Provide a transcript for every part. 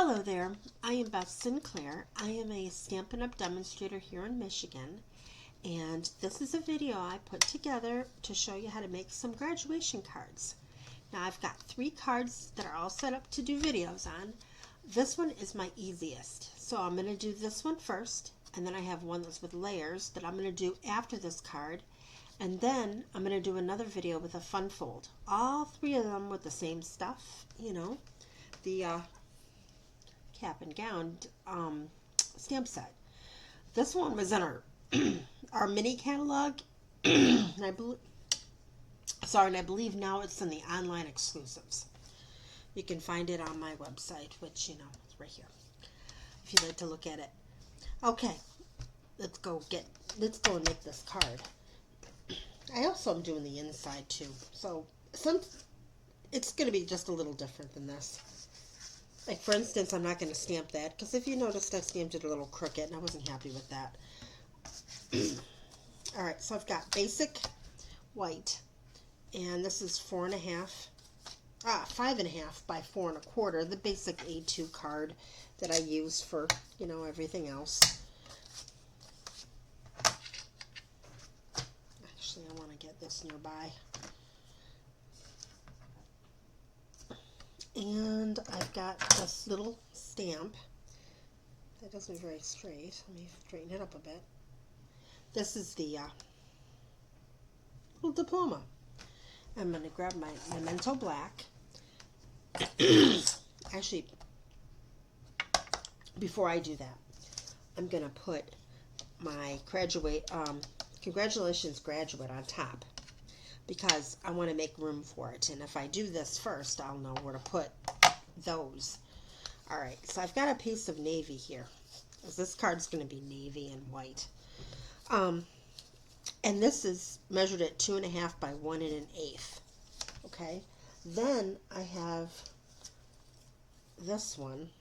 Hello there, I am Beth Sinclair. I am a Stampin' Up! Demonstrator here in Michigan, and this is a video I put together to show you how to make some graduation cards. Now I've got 3 cards that are all set up to do videos on. This one is my easiest, so I'm going to do this one first, and then I have one that's with layers that I'm going to do after this card, and then I'm going to do another video with a fun fold. All 3 of them with the same stuff, you know, the cap and gown stamp set. This one was in our our mini catalog, and I believe now it's in the online exclusives. You can find it on my website, which it's right here if you'd like to look at it. Okay, let's go and make this card. I also am doing the inside too, so it's going to be just a little different than this. Like, for instance, I'm not going to stamp that, because if you noticed, I stamped it a little crooked, and I wasn't happy with that. Alright, so I've got basic white, and this is 5.5 by 4 1/4, the basic A2 card that I use for, everything else. Actually, I want to get this nearby. And I've got this little stamp that doesn't very straight. Let me straighten it up a bit. This is the little diploma. I'm going to grab my Memento Black. Actually, before I do that, I'm going to put my congratulations graduate on top, because I want to make room for it, and if I do this first, I'll know where to put those. Alright, so I've got a piece of navy here, because this card's going to be navy and white. And this is measured at 2.5 by 1 1/8. Okay, then I have this one,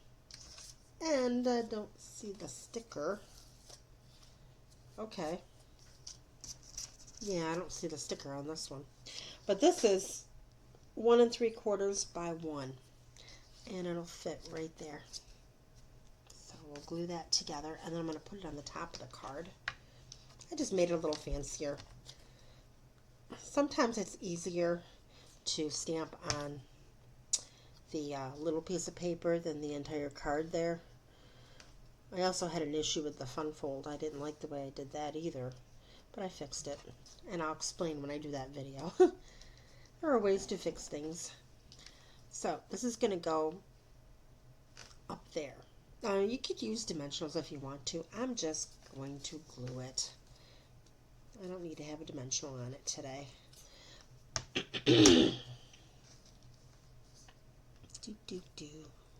and I don't see the sticker. Okay. Yeah, I don't see the sticker on this one. But this is 1 3/4 by 1. And it'll fit right there. So we'll glue that together, and then I'm going to put it on the top of the card. I just made it a little fancier. Sometimes it's easier to stamp on the little piece of paper than the entire card there. I also had an issue with the fun fold. I didn't like the way I did that either, but I fixed it, and I'll explain when I do that video. There are ways to fix things. So this is going to go up there. You could use dimensionals if you want to. I'm just going to glue it. I don't need to have a dimensional on it today.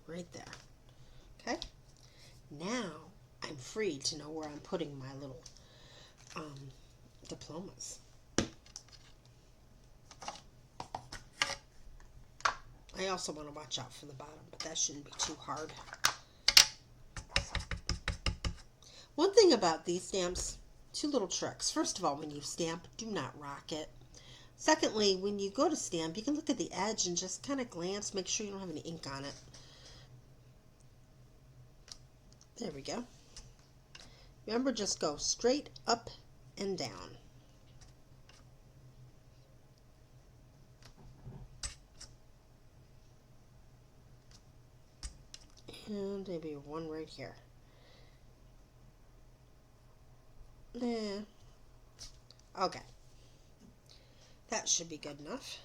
Right there. Okay. Now I'm free to know where I'm putting my little diplomas. I also want to watch out for the bottom, but that shouldn't be too hard. One thing about these stamps, 2 little tricks. First of all, when you stamp, do not rock it. Secondly, when you go to stamp, you can look at the edge and just kind of glance, make sure you don't have any ink on it. There we go. Remember, just go straight up and down. And maybe one right here. Yeah. Okay. That should be good enough.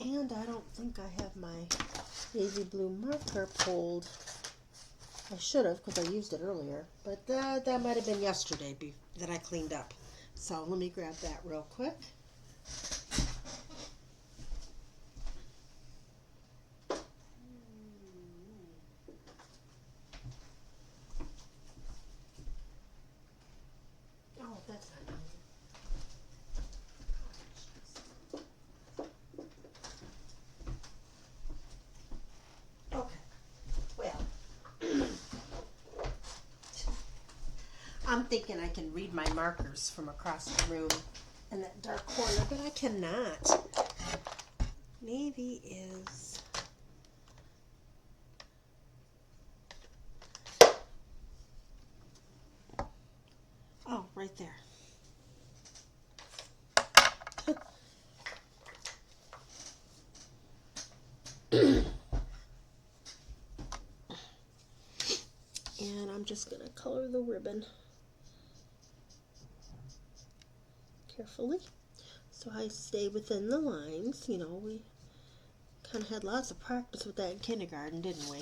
And I don't think I have my navy blue marker pulled. I should have, because I used it earlier, but that might have been yesterday that I cleaned up. So let me grab that real quick. Oh, that's not good. Okay, well, I'm thinking I can read my markers from across the room in that dark corner, but I cannot. Navy ivy is right there. And I'm just going to color the ribbon carefully so I stay within the lines. You know, we kind of had lots of practice with that in kindergarten, didn't we?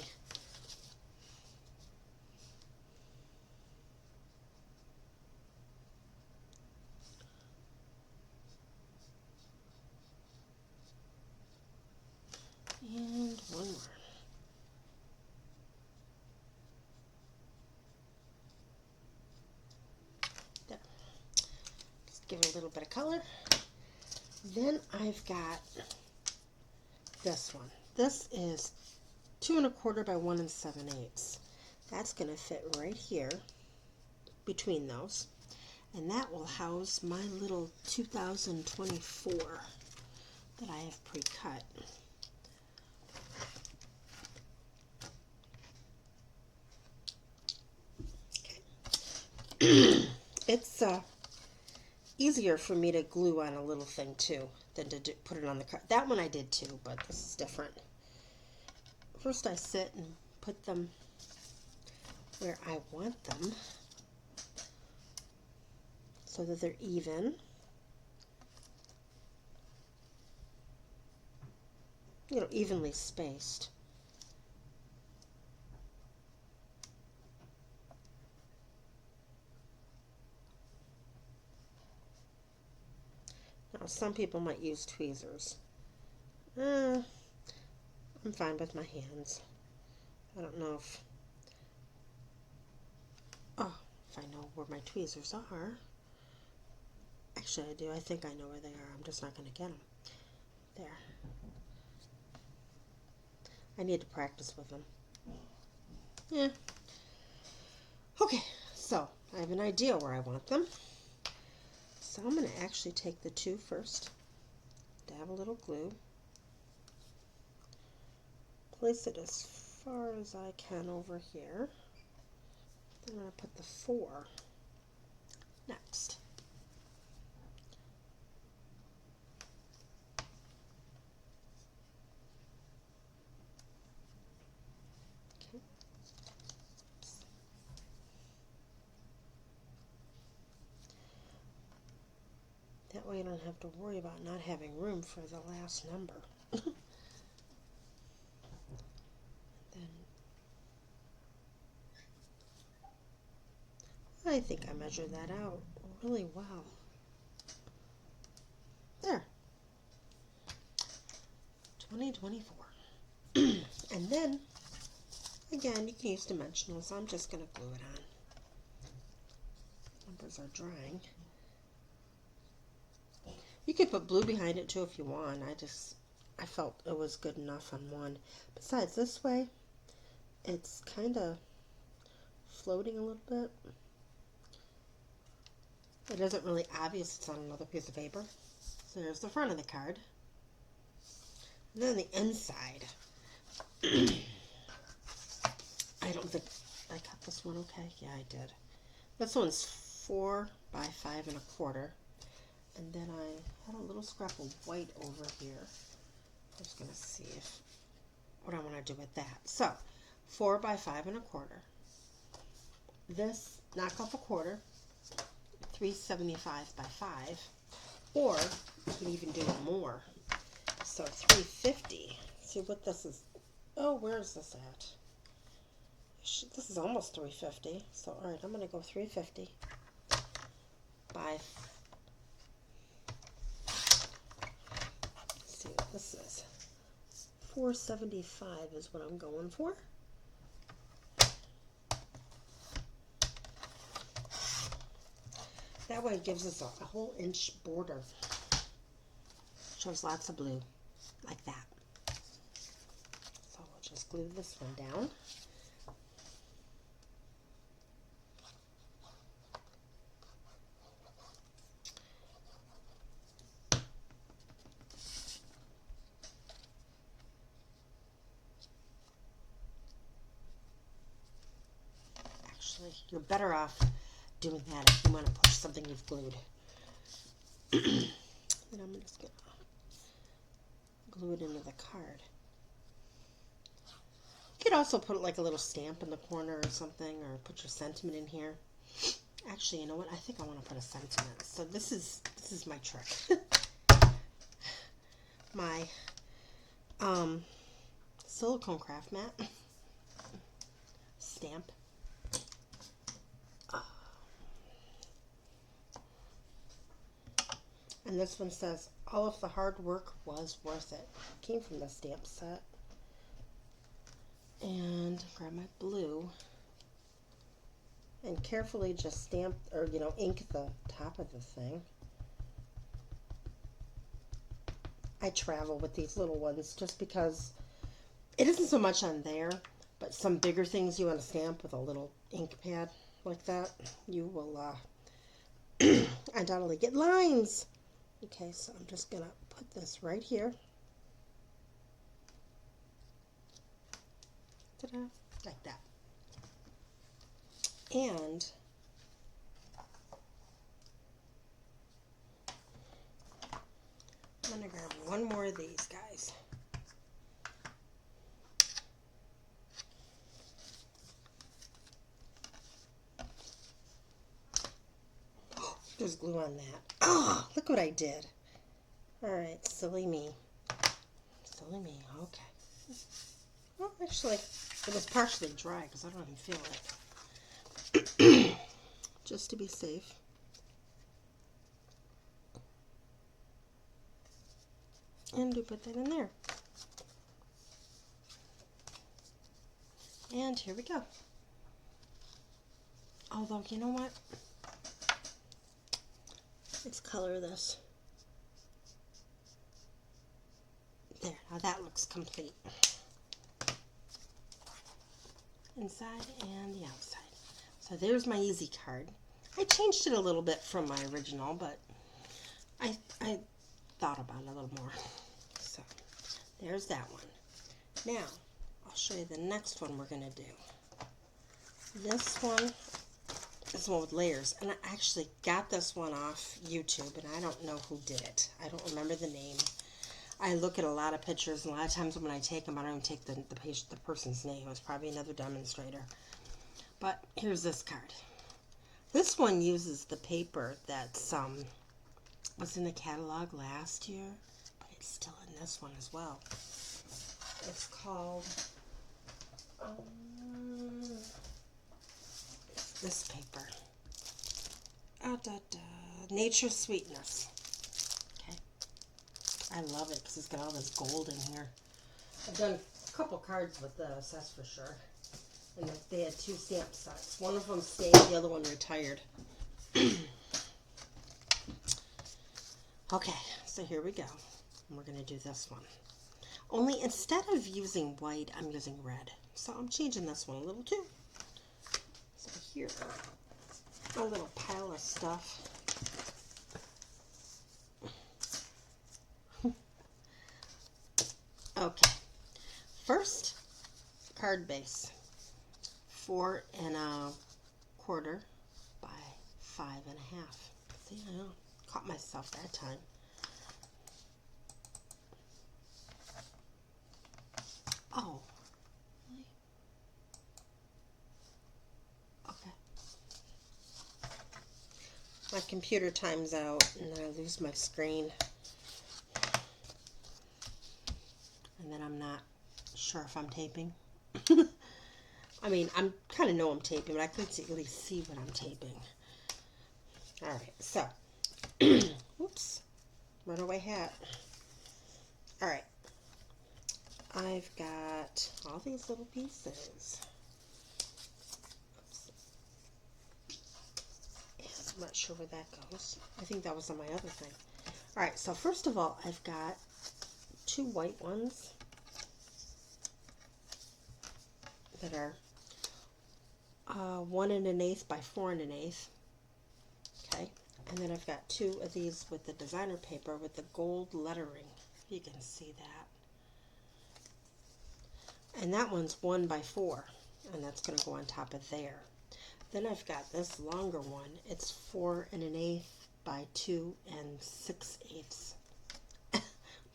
And one more. There. Just give it a little bit of color. Then I've got this one. This is 2 1/4 by 1 7/8. That's going to fit right here between those. And that will house my little 2024 that I have pre-cut. Okay. It's easier for me to glue on a little thing too than to put it on the card. That one I did too, but this is different. First I sit and put them where I want them so that they're even. You know, evenly spaced. Now, some people might use tweezers. I'm fine with my hands. I don't know if I know where my tweezers are. Actually, I do. I think I know where they are. I'm just not going to get them. There. I need to practice with them. Yeah. Okay, so I have an idea where I want them. So I'm going to actually take the two first, dab a little glue, place it as far as I can over here. Then I'm going to put the 4 next. Okay. That way I don't have to worry about not having room for the last number. Then I think I measured that out really well. There. 2024. And then, again, you can use dimensionals. I'm just going to glue it on. Numbers are drying. You could put blue behind it too if you want. I felt it was good enough on one. Besides, this way, it's kind of floating a little bit. It isn't really obvious it's on another piece of paper. So there's the front of the card. And then the inside. I don't think I cut this one okay. Yeah, I did. This one's 4 by 5 1/4. And then I had a little scrap of white over here. I'm just going to see what I want to do with that. So, 4 by 5 1/4. This, knock off a quarter, 375 by 5. Or, you can even do it more. So, 350. See what this is. Oh, where is this at? This is almost 350. So, all right, I'm going to go 350 by, let's see what this is. 475 is what I'm going for. That way it gives us a whole inch border. Shows lots of blue, like that. So we'll just glue this one down. actually. You're better off doing that if you want to push something you've glued. And I'm just going to glue it into the card. You could also put like a little stamp in the corner or something, or put your sentiment in here. Actually, you know what? I think I want to put a sentiment. So this is my trick. My silicone craft mat stamp. And this one says, all of the hard work was worth it. Came from the stamp set. And grab my blue and carefully just stamp, or ink the top of the thing. I travel with these little ones just because it isn't so much on there, but some bigger things you want to stamp with a little ink pad like that, you will undoubtedly get lines. Okay, so I'm just gonna put this right here. Ta-da, like that. And I'm gonna grab one more of these guys. There's glue on that. Oh, look what I did. Alright, silly me. Silly me, okay. Well, actually, it was partially dry because I don't even feel it. Just to be safe. And do put that in there. And here we go. Although, you know what? Let's color this. There, now that looks complete. Inside and the outside. So there's my easy card. I changed it a little bit from my original, but I thought about it a little more. So there's that one. Now, I'll show you the next one we're going to do. This one is one with layers, and I actually got this one off YouTube, and I don't know who did it. I don't remember the name. I look at a lot of pictures, and a lot of times when I take them, I don't even take the person's name. It was probably another demonstrator. But here's this card. This one uses the paper that's was in the catalog last year, but it's still in this one as well. It's called this paper. Nature Sweetness. Okay. I love it because it's got all this gold in here. I've done a couple cards with this, that's for sure. And they had 2 stamp sets. One of them stayed, the other one retired. Okay, so here we go. And we're going to do this one. Only instead of using white, I'm using red. So I'm changing this one a little too. So here, a little pile of stuff. Okay, first card base, 4 1/4 by 5 1/2. See, I caught myself that time. Oh, really? Okay. My computer times out and then I lose my screen. And then I'm not sure if I'm taping. I mean, I kind of know I'm taping, but I couldn't really see what I'm taping. Alright, so, whoops, runaway hat. Alright, I've got all these little pieces. Oops. Yeah, I'm not sure where that goes. I think that was on my other thing. Alright, so first of all, I've got 2 white ones that are 1 1/8 by 4 1/8. Okay, and then I've got 2 of these with the designer paper with the gold lettering. You can see that. And that one's 1 by 4, and that's going to go on top of there. Then I've got this longer one. It's 4 1/8 by 2 6/8.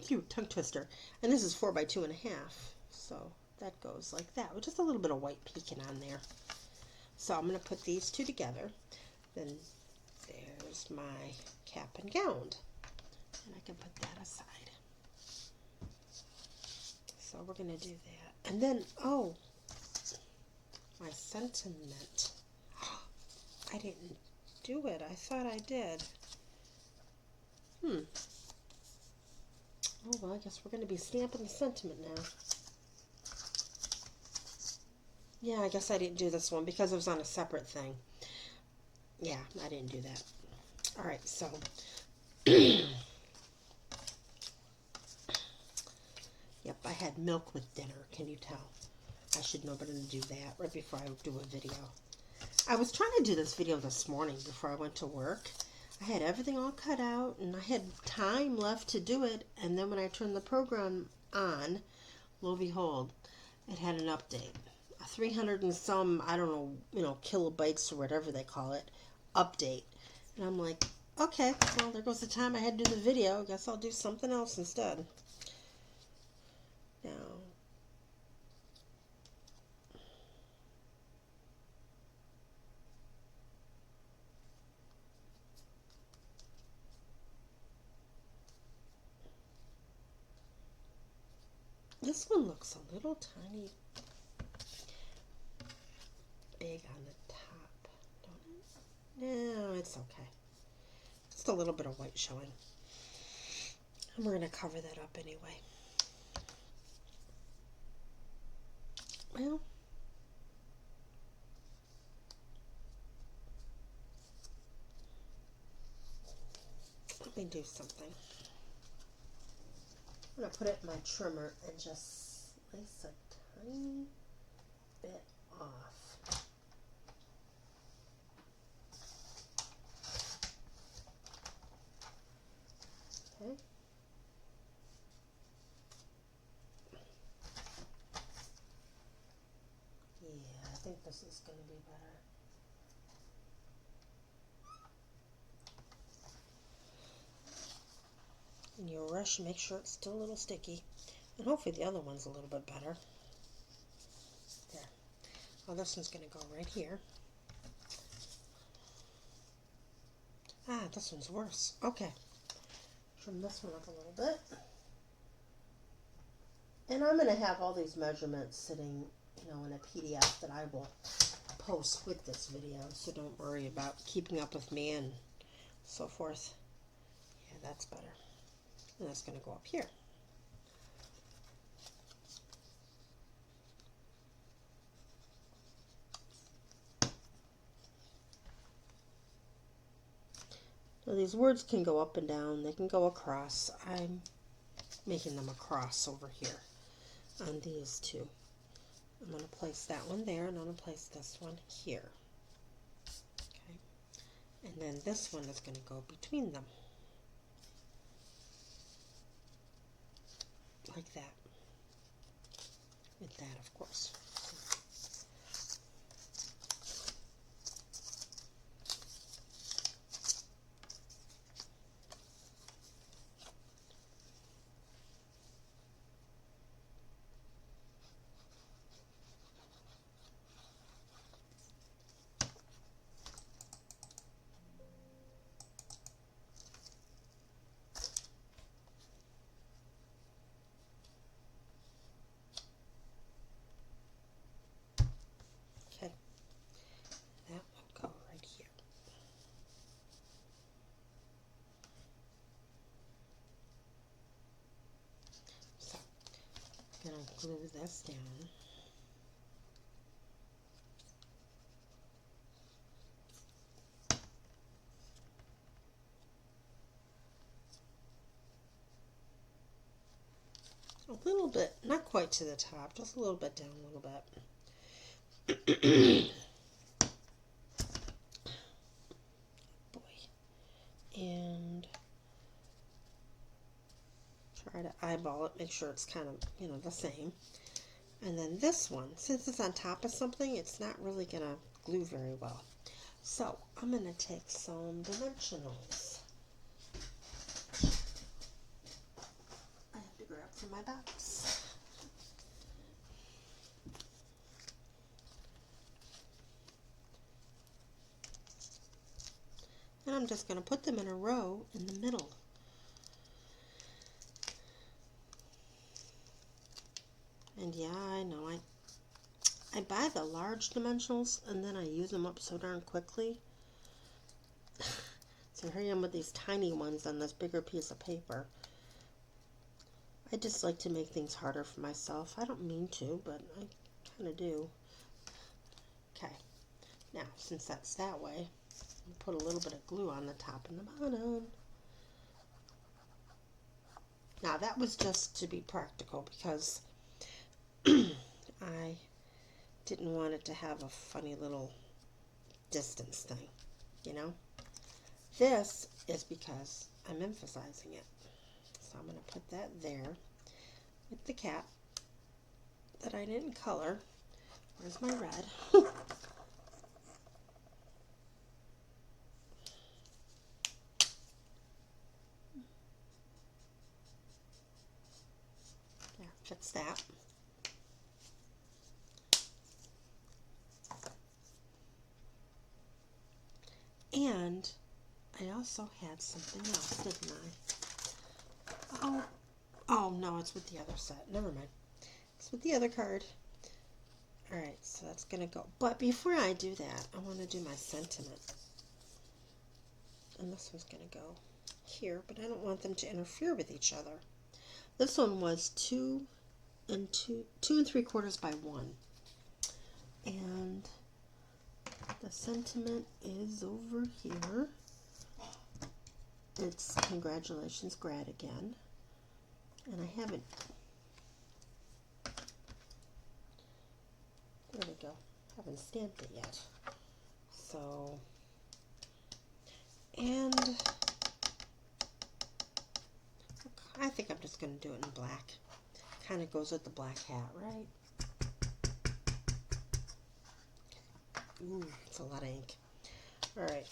Cute tongue twister. And this is 4 by 2 1/2. So that goes like that with just a little bit of white peeking on there. So I'm going to put these two together. Then there's my cap and gown. And I can put that aside. So we're going to do that. And then, oh, my sentiment. I didn't do it. I thought I did. Oh, well, I guess we're going to be stamping the sentiment now. Yeah, I guess I didn't do this one because it was on a separate thing. Yeah, I didn't do that. All right, so yep, I had milk with dinner. Can you tell? I should know better than to do that right before I do a video. I was trying to do this video this morning before I went to work. I had everything all cut out and I had time left to do it. And then when I turned the program on, lo and behold, it had an update. A 300 and some, I don't know, kilobytes or whatever they call it, update. And I'm like, okay, well, there goes the time I had to do the video. I guess I'll do something else instead. Now, this one looks a little tiny big on the top, don't it? No, it's okay. Just a little bit of white showing. And we're going to cover that up anyway. Well, let me do something. I'm going to put it in my trimmer and just slice a tiny bit off. Okay. Yeah, I think this is going to be better. And you rush, make sure it's still a little sticky. And hopefully the other one's a little bit better. There. Oh, this one's going to go right here. Ah, this one's worse. Okay. Trim this one up a little bit. And I'm going to have all these measurements sitting, in a PDF that I will post with this video. So don't worry about keeping up with me and so forth. Yeah, that's better. And that's going to go up here. Now these words can go up and down. They can go across. I'm making them across over here on these two. I'm going to place that one there, and I'm going to place this one here. Okay. And then this one is going to go between them. Like that. With that, of course. Okay. That will go right here. So, I'm going to glue this down. A little bit, not quite to the top, just a little bit down a little bit. Boy. And try to eyeball it, make sure it's kind of, the same. And then this one, since it's on top of something, it's not really going to glue very well. So I'm going to take some dimensionals. I have to grab from my box. And I'm just going to put them in a row in the middle. And yeah, I know, I buy the large dimensionals and then I use them up so darn quickly. So here I am with these tiny ones on this bigger piece of paper. I just like to make things harder for myself. I don't mean to, but I kind of do. Okay, now since that's that way, I'll put a little bit of glue on the top and the bottom. Now that was just to be practical because I didn't want it to have a funny little distance thing, you know? This is because I'm emphasizing it. So I'm going to put that there with the cap that I didn't color. Where's my red? There, fix that. And I also had something else, didn't I? Oh no, it's with the other set. Never mind. It's with the other card. Alright, so that's going to go. But before I do that, I want to do my sentiment. And this one's going to go here, but I don't want them to interfere with each other. This one was 2 3/4 by 1. And the sentiment is over here. It's congratulations, grad again. And I haven't, there we go, haven't stamped it yet. So, and I think I'm just going to do it in black. Kind of goes with the black hat, right? Ooh, it's a lot of ink. Alright.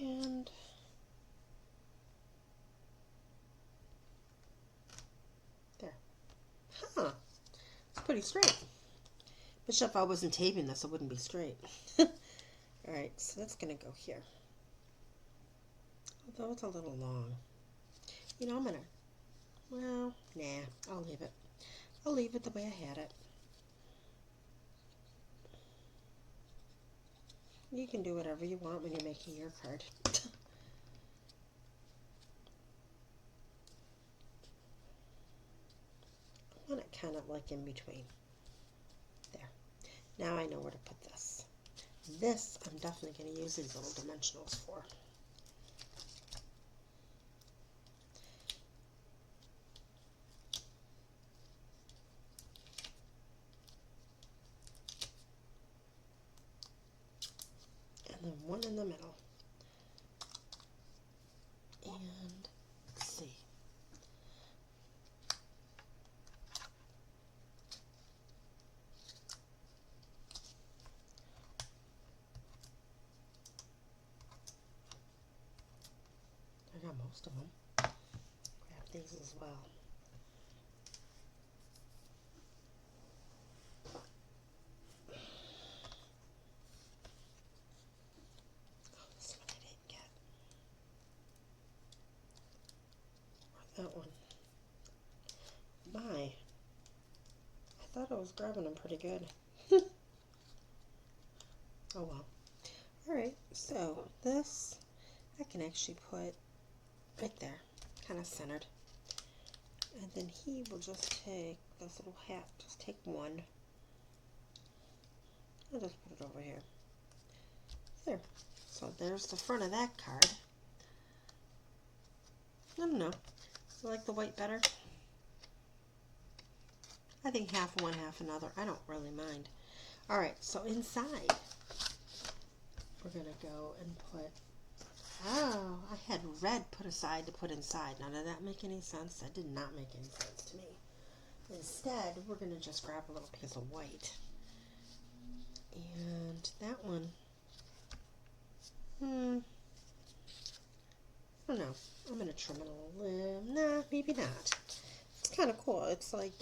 And there. Huh. It's pretty straight. But if I wasn't taping this, it wouldn't be straight. Alright, so that's going to go here. Although it's a little long. You know, I'm going to, well, nah, I'll leave it. I'll leave it the way I had it. You can do whatever you want when you're making your card. I want it kind of like in between. There. Now I know where to put this. This I'm definitely going to use these little dimensionals for. And then one in the middle. And let's see. I got most of them. Grab these as well. Oh, this one I didn't get. Or that one. My. I thought I was grabbing them pretty good. Oh well. Alright, so this I can actually put right there, kind of centered. And then he will just take this little hat, just take one. I'll just put it over here. There. So there's the front of that card. I don't know. I like the white better. I think half one, half another. I don't really mind. Alright, so inside, we're going to go and put, oh, I had red put aside to put inside. Now, did that make any sense? That did not make any sense to me. Instead, we're going to just grab a little piece of white. And And that one, I don't know. I'm going to trim it a little. Nah, maybe not. It's kind of cool. It's like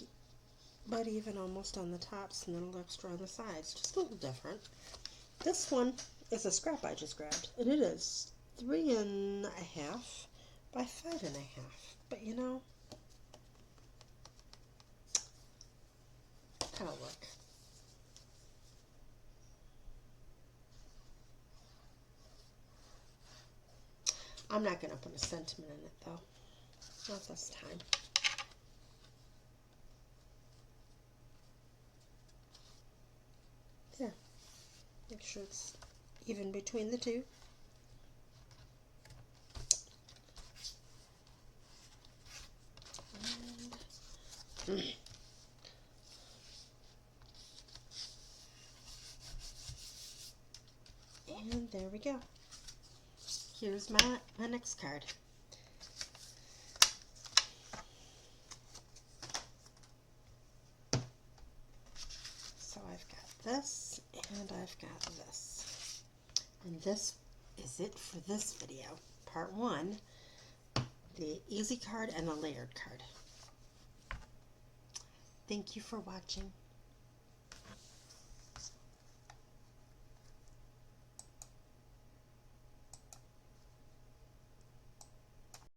butt even almost on the tops and then a little extra on the sides. Just a little different. This one is a scrap I just grabbed. And it is 3.5 by 5.5. But you know, kind of look. I'm not going to put a sentiment in it though. Not this time. There. Make sure it's even between the two. And there we go. Here's my next card. So I've got this and I've got this. And this is it for this video. Part 1, the easy card and a layered card. Thank you for watching.